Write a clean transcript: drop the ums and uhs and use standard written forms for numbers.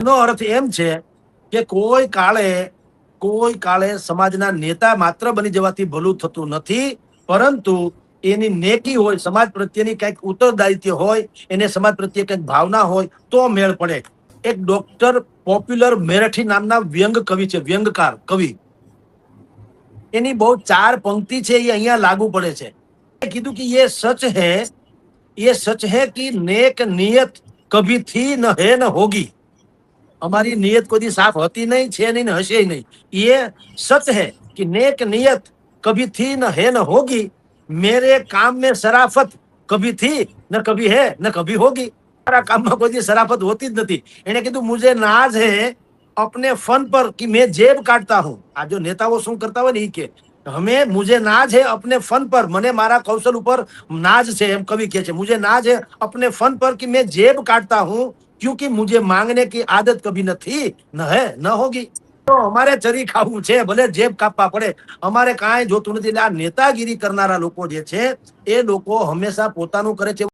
નો અર્થ એમ છે કે કોઈ કાળે સમાજના નેતા માત્ર બની જવાથી ભલું થતું નથી, પરંતુ એની નેકી હોય, સમાજ પ્રત્યેની કંઈક ઉત્તરદાયિત્વ હોય, એને સમાજ પ્રત્યે કંઈક ભાવના હોય તો મેળ પડે. એક ડોક્ટર પોપ્યુલર મેરઠી નામના વ્યંગ કવિ છે, વ્યંગકાર કવિ. એની બહુ 4 પંક્તિ છે, એ અહીંયા લાગુ પડે છે. કીધું કે ये सच है कि नेक नियत कभी थी न है न होगी. हमारी नियत कोई साफ होती नहीं, छे नहीं, न हसे नहीं. ये सच है कि नेक नियत कभी थी न है न होगी. मेरे काम में शराफत कभी थी न कभी है न कभी होगी. મારા કામમાં કોઈ શરાફત હોતી જ નથી. એને કીધું મુझे नाज है अपने फन पर कि मैं जेब काटता हूं. આ જો નેતાઓ શું કરતા હોય ને એ કે मुझे नाज है अपने फन पर, મને મારા કૌશલ ઉપર नाज છે, એમ કવિ કહે છે. मुझे नाज है अपने फन पर कि मैं जेब काटता हूं, क्योंकि मुझे मांगने की आदत कभी न थी न है न होगी. તો અમારે ચરી ખાવું છે, ભલે જેબ કાપવા પડે, અમારે કાંઈ જોતું નથી. આ નેતાગીરી કરનારા લોકો જે છે એ લોકો હંમેશા પોતાનું કરે છે.